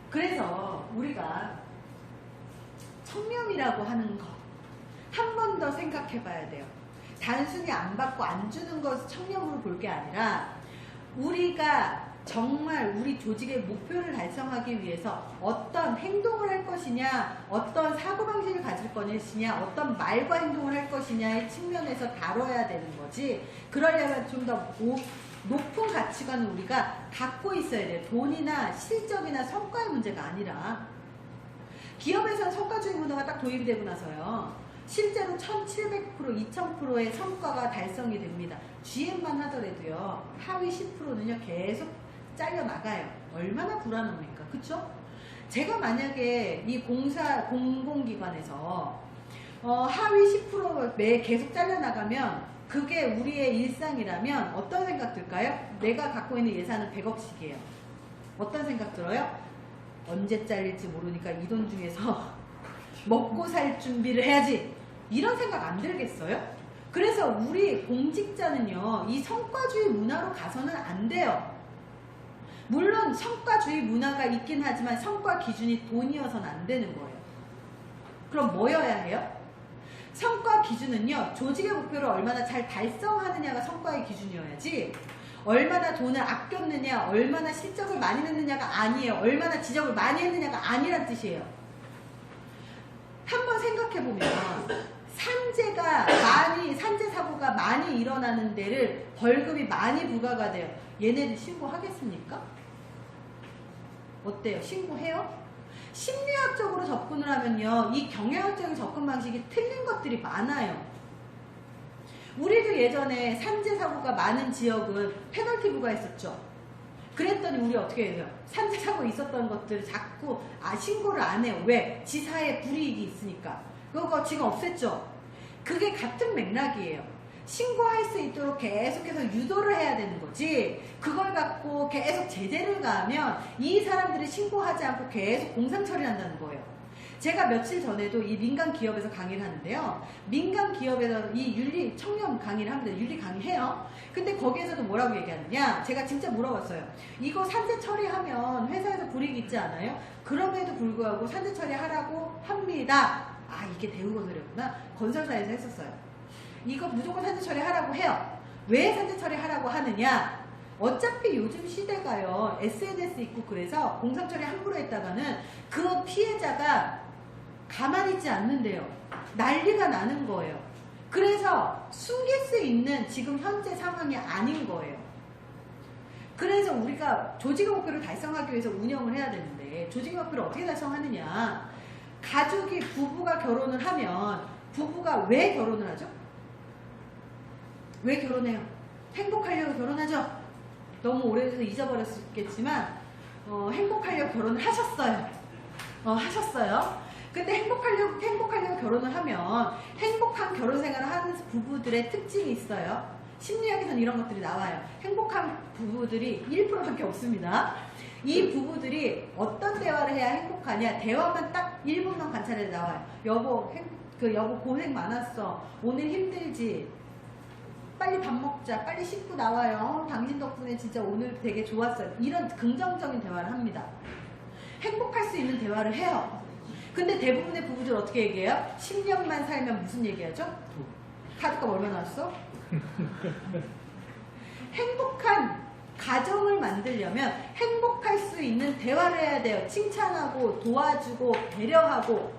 그래서 우리가 청렴이라고 하는 거 한 번 더 생각해 봐야 돼요. 단순히 안 받고 안 주는 것을 청렴으로 볼 게 아니라 우리가 정말 우리 조직의 목표를 달성하기 위해서 어떤 행동을 할 것이냐, 어떤 사고방식을 가질 것이냐, 어떤 말과 행동을 할 것이냐의 측면에서 다뤄야 되는 거지. 그러려면 좀 더 높은 가치관을 우리가 갖고 있어야 돼요. 돈이나 실적이나 성과의 문제가 아니라. 기업에서는 성과주의 문화가 딱 도입이 되고 나서요, 실제로 1700%, 2000%의 성과가 달성이 됩니다. GM만 하더라도요, 하위 10%는요 계속 잘려나가요. 얼마나 불안합니까? 그쵸? 제가 만약에 이 공공기관에서 하위 10% 계속 잘려나가면 그게 우리의 일상이라면 어떤 생각 들까요? 내가 갖고 있는 예산은 100억씩이에요. 어떤 생각 들어요? 언제 잘릴지 모르니까 이 돈 중에서 먹고 살 준비를 해야지. 이런 생각 안 들겠어요? 그래서 우리 공직자는요, 이 성과주의 문화로 가서는 안 돼요. 물론 성과주의 문화가 있긴 하지만 성과 기준이 돈이어서는 안 되는 거예요. 그럼 뭐여야 해요? 성과 기준은요, 조직의 목표를 얼마나 잘 달성하느냐가 성과의 기준이어야지, 얼마나 돈을 아꼈느냐, 얼마나 실적을 많이 냈느냐가 아니에요. 얼마나 지적을 많이 했느냐가 아니란 뜻이에요. 한번 생각해보면 산재 사고가 많이 일어나는 데를 벌금이 많이 부과가 돼요. 얘네들 신고하겠습니까? 어때요? 신고해요? 심리학적으로 접근을 하면요, 이 경영학적인 접근 방식이 틀린 것들이 많아요. 우리도 예전에 산재 사고가 많은 지역은 페널티 부과했었죠. 그랬더니 우리 어떻게 해요? 산재 사고 있었던 것들을 자꾸 신고를 안 해요. 왜? 지사에 불이익이 있으니까. 그거 지금 없앴죠. 그게 같은 맥락이에요. 신고할 수 있도록 계속해서 유도를 해야 되는 거지, 그걸 갖고 계속 제재를 가하면 이 사람들이 신고하지 않고 계속 공상 처리한다는 거예요. 제가 며칠 전에도 이 민간 기업에서 강의를 하는데요, 민간 기업에서 이 윤리 청렴 강의를 합니다. 윤리 강의해요. 근데 거기에서도 뭐라고 얘기하느냐, 제가 진짜 물어봤어요. 이거 산재 처리하면 회사에서 불이익 있지 않아요? 그럼에도 불구하고 산재 처리하라고 합니다. 아, 이게 대우건설이었구나. 건설사에서 했었어요. 이거 무조건 산재 처리하라고 해요. 왜 산재 처리하라고 하느냐? 어차피 요즘 시대가요, SNS 있고 그래서 공상 처리 함부로 했다가는 그 피해자가 가만히 있지 않는데요. 난리가 나는 거예요. 그래서 숨길 수 있는 지금 현재 상황이 아닌 거예요. 그래서 우리가 조직의 목표를 달성하기 위해서 운영을 해야 되는데, 조직의 목표를 어떻게 달성하느냐? 가족이, 부부가 결혼을 하면 부부가 왜 결혼을 하죠? 왜 결혼해요? 행복하려고 결혼하죠? 너무 오래돼서 잊어버렸겠지만 행복하려고 결혼을 하셨어요. 하셨어요. 근데 행복하려고 결혼을 하면 행복한 결혼 생활을 하는 부부들의 특징이 있어요. 심리학에서는 이런 것들이 나와요. 행복한 부부들이 1%밖에 없습니다. 이 부부들이 어떤 대화를 해야 행복하냐, 대화만 딱 1분만 관찰해도 나와요. 여보, 여보 고생 많았어. 오늘 힘들지? 빨리 밥 먹자. 빨리 씻고 나와요. 당신 덕분에 진짜 오늘 되게 좋았어요. 이런 긍정적인 대화를 합니다. 행복할 수 있는 대화를 해요. 근데 대부분의 부부들 어떻게 얘기해요? 10년만 살면 무슨 얘기하죠? 카드값 얼마 나왔어? 행복한 가정을 만들려면 행복할 수 있는 대화를 해야 돼요. 칭찬하고 도와주고 배려하고.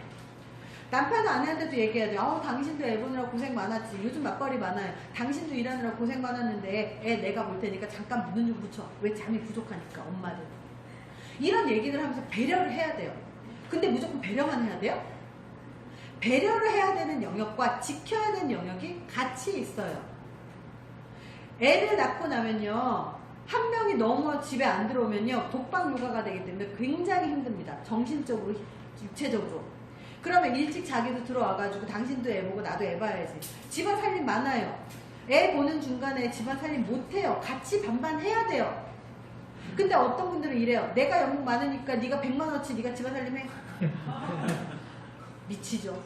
남편은 아내한테도 얘기해야 돼요. 당신도 애 보느라 고생 많았지. 요즘 맞벌이 많아요. 당신도 일하느라 고생 많았는데 애 내가 볼 테니까 잠깐 눈 좀 붙여. 왜 잠이 부족하니까, 엄마들. 이런 얘기를 하면서 배려를 해야 돼요. 근데 무조건 배려만 해야 돼요? 배려를 해야 되는 영역과 지켜야 되는 영역이 같이 있어요. 애를 낳고 나면요, 한 명이 너무 집에 안 들어오면요, 독박 육아가 되기 때문에 굉장히 힘듭니다. 정신적으로, 육체적으로. 그러면 일찍 자기도 들어와가지고 당신도 애 보고 나도 애 봐야지. 집안 살림 많아요. 애 보는 중간에 집안 살림 못해요. 같이 반반 해야 돼요. 근데 어떤 분들은 이래요. 내가 연봉 많으니까 네가 100만원어치 네가 집안 살림 해. 미치죠.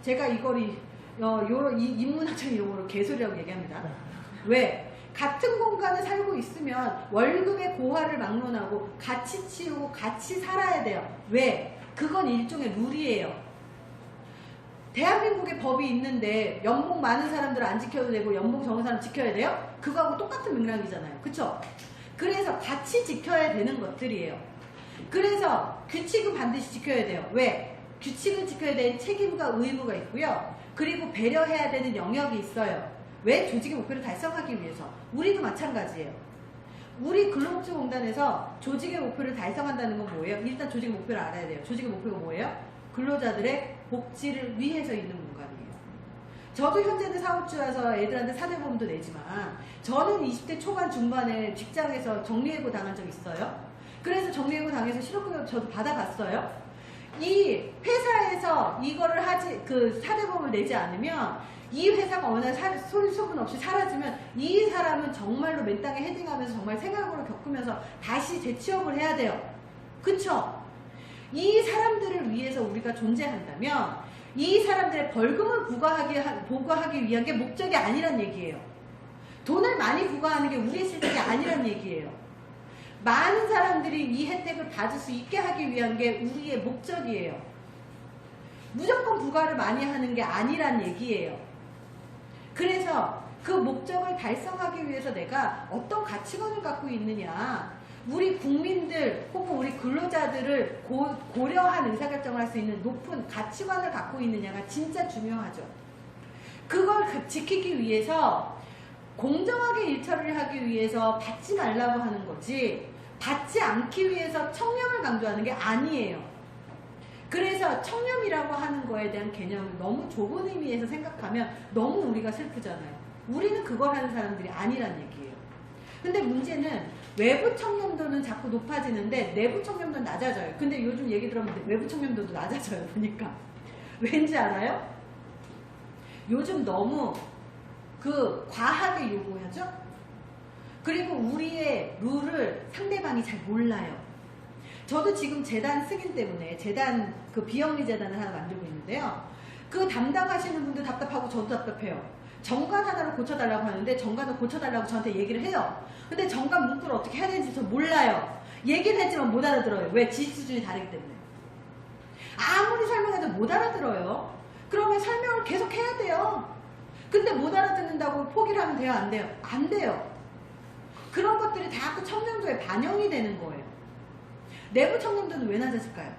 제가 이걸 인문학적인 용어로 개소리라고 얘기합니다. 왜? 같은 공간에 살고 있으면 월급의 고하를 막론하고 같이 치우고 같이 살아야 돼요. 왜? 그건 일종의 룰이에요. 대한민국에 법이 있는데 연봉 많은 사람들은 안 지켜도 되고 연봉 적은 사람 지켜야 돼요? 그거하고 똑같은 맥락이잖아요. 그쵸? 그래서 같이 지켜야 되는 것들이에요. 그래서 규칙은 반드시 지켜야 돼요. 왜? 규칙을 지켜야 되는 책임과 의무가 있고요. 그리고 배려해야 되는 영역이 있어요. 왜? 조직의 목표를 달성하기 위해서. 우리도 마찬가지예요. 우리 근로복지공단에서 조직의 목표를 달성한다는 건 뭐예요? 일단 조직의 목표를 알아야 돼요. 조직의 목표가 뭐예요? 근로자들의 복지를 위해서 있는 공간이에요. 저도 현재는 사업주여서 애들한테 사대보험도 내지만 저는 20대 초반 중반에 직장에서 정리해고 당한 적 있어요. 그래서 정리해고 당해서 실업급여 저도 받아봤어요. 이 회사에서 이거를 그 사대보험을 내지 않으면 이 회사가 어느 날 소리 소문 없이 사라지면 이 사람은 정말로 맨땅에 헤딩하면서 정말 생각으로 겪으면서 다시 재취업을 해야 돼요. 그쵸? 이 사람들을 위해서 우리가 존재한다면 이 사람들의 벌금을 부과하기 위한 게 목적이 아니란 얘기예요. 돈을 많이 부과하는 게 우리의 실력이 아니란 얘기예요. 많은 사람들이 이 혜택을 받을 수 있게 하기 위한 게 우리의 목적이에요. 무조건 부과를 많이 하는 게 아니란 얘기예요. 그래서 그 목적을 달성하기 위해서 내가 어떤 가치관을 갖고 있느냐, 우리 국민들 혹은 우리 근로자들을 고려한 의사결정을 할 수 있는 높은 가치관을 갖고 있느냐가 진짜 중요하죠. 그걸 지키기 위해서 공정하게 일처리를 하기 위해서 받지 말라고 하는 거지, 받지 않기 위해서 청렴을 강조하는 게 아니에요. 그래서 청렴이라고 하는 거에 대한 개념을 너무 좁은 의미에서 생각하면 너무 우리가 슬프잖아요. 우리는 그걸 하는 사람들이 아니란 얘기예요. 근데 문제는 외부 청렴도는 자꾸 높아지는데 내부 청렴도는 낮아져요. 근데 요즘 얘기 들어보면 외부 청렴도도 낮아져요. 보니까. 왠지 알아요? 요즘 너무 과하게 요구하죠? 그리고 우리의 룰을 상대방이 잘 몰라요. 저도 지금 재단 승인 때문에 재단 비영리 재단을 하나 만들고 있는데요. 그 담당하시는 분들 답답하고 저도 답답해요. 정관 하나를 고쳐달라고 하는데 정관을 고쳐달라고 저한테 얘기를 해요. 근데 정관 문구를 어떻게 해야 되는지 저 몰라요. 얘기는 했지만 못 알아들어요. 왜? 지식 수준이 다르기 때문에. 아무리 설명해도 못 알아들어요. 그러면 설명을 계속 해야 돼요. 근데 못 알아듣는다고 포기를 하면 돼요? 안 돼요? 안 돼요. 그런 것들이 다 그 청렴도에 반영이 되는 거예요. 내부 청렴도는 왜 낮아질까요?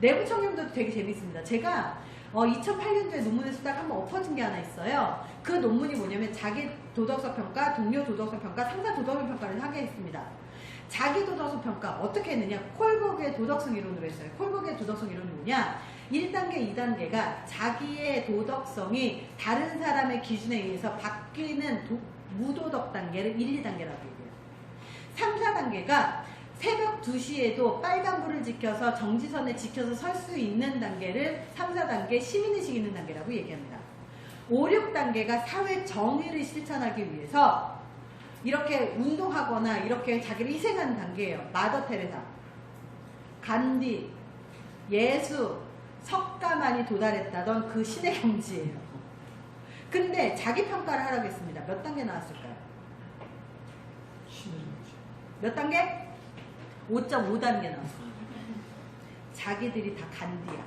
내부 청렴도도 되게 재밌습니다. 제가 2008년도에 논문에서 딱 한번 엎어진 게 하나 있어요. 그 논문이 뭐냐면 자기 도덕성 평가, 동료 도덕성 평가, 상사 도덕성 평가를 하게 했습니다. 자기 도덕성 평가 어떻게 했느냐? 콜버그의 도덕성 이론으로 했어요. 콜버그의 도덕성 이론이 뭐냐? 1단계, 2단계가 자기의 도덕성이 다른 사람의 기준에 의해서 바뀌는 무도덕 단계를 1, 2단계라고 얘기해요. 3, 4단계가 새벽 2시에도 빨간불을 지켜서 정지선에 지켜서 설 수 있는 단계를 3, 4단계 시민의식 있는 단계라고 얘기합니다. 5, 6단계가 사회 정의를 실천하기 위해서 이렇게 운동하거나 이렇게 자기를 희생하는 단계예요. 마더 테레사, 간디, 예수, 석가만이 도달했다던 그 신의 경지예요. 근데 자기 평가를 하라고 했습니다. 몇 단계 나왔을까요? 몇 단계? 5.5단계 나왔어요. 자기들이 다 간디야.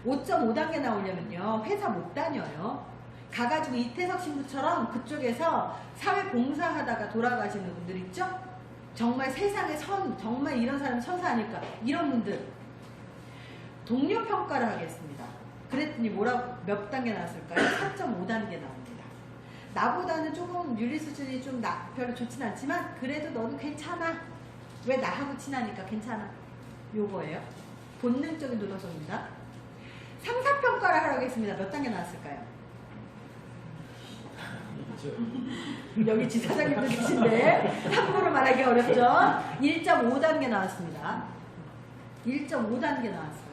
5.5단계 나오려면요, 회사 못 다녀요. 가가지고 이태석 신부처럼 그쪽에서 사회 봉사하다가 돌아가시는 분들 있죠? 정말 세상에 정말 이런 사람이 천사하니까 이런 분들 동료 평가를 하겠습니다. 그랬더니 몇 단계 나왔을까요? 4.5단계 나옵니다. 나보다는 조금 윤리 수준이 좀 별로 좋진 않지만 그래도 너는 괜찮아. 왜? 나하고 친하니까 괜찮아. 요거예요. 본능적인 도덕성입니다. 3, 4평가를 하라고 했습니다. 몇 단계 나왔을까요? 여기 지사장님도 계신데 함부로 말하기 어렵죠? 1.5단계 나왔습니다. 1.5단계 나왔어요.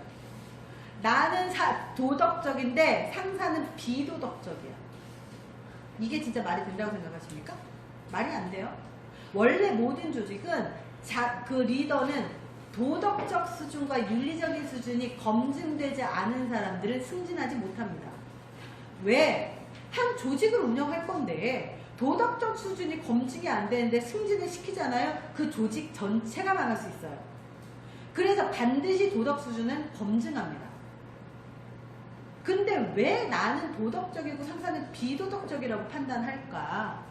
나는 도덕적인데 상사는 비도덕적이야. 이게 진짜 말이 된다고 생각하십니까? 말이 안 돼요. 원래 모든 조직은 그 리더는 도덕적 수준과 윤리적인 수준이 검증되지 않은 사람들은 승진하지 못합니다. 왜? 한 조직을 운영할 건데 도덕적 수준이 검증이 안 되는데 승진을 시키잖아요. 그 조직 전체가 망할 수 있어요. 그래서 반드시 도덕 수준은 검증합니다. 근데 왜 나는 도덕적이고 상사는 비도덕적이라고 판단할까?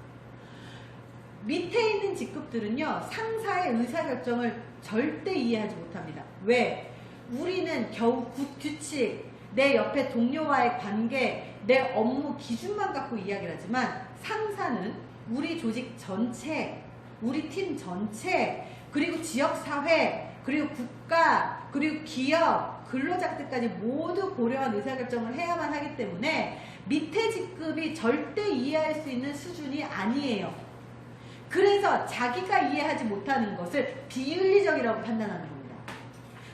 밑에 있는 직급들은요, 상사의 의사결정을 절대 이해하지 못합니다. 왜? 우리는 겨우 규칙, 내 옆에 동료와의 관계, 내 업무 기준만 갖고 이야기를 하지만 상사는 우리 조직 전체, 우리 팀 전체, 그리고 지역사회, 그리고 국가, 그리고 기업, 근로자들까지 모두 고려한 의사결정을 해야만 하기 때문에 밑에 직급이 절대 이해할 수 있는 수준이 아니에요. 그래서 자기가 이해하지 못하는 것을 비윤리적이라고 판단하는 겁니다.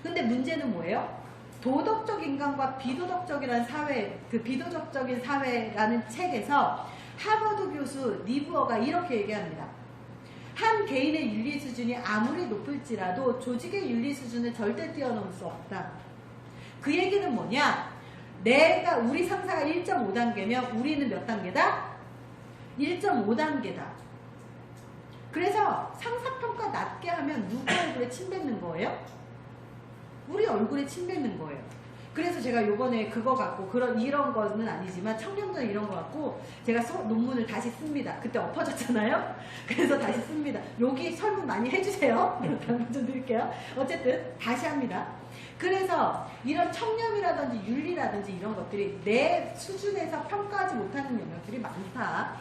근데 문제는 뭐예요? 도덕적 인간과 비도덕적이라는 사회, 그 비도덕적인 사회라는 책에서 하버드 교수 니부어가 이렇게 얘기합니다. 한 개인의 윤리 수준이 아무리 높을지라도 조직의 윤리 수준을 절대 뛰어넘을 수 없다. 그 얘기는 뭐냐? 우리 상사가 1.5단계면 우리는 몇 단계다? 1.5단계다. 그래서 상사평가 낮게 하면 누구 얼굴에 침 뱉는 거예요? 우리 얼굴에 침 뱉는 거예요. 그래서 제가 요번에 그거 갖고 이런 거는 아니지만 청렴전 이런 거 갖고 제가 논문을 다시 씁니다. 그때 엎어졌잖아요. 그래서 다시 씁니다. 여기 설문 많이 해주세요. 당분 좀 드릴게요. 어쨌든 다시 합니다. 그래서 이런 청렴이라든지 윤리라든지 이런 것들이 내 수준에서 평가하지 못하는 영역들이 많다.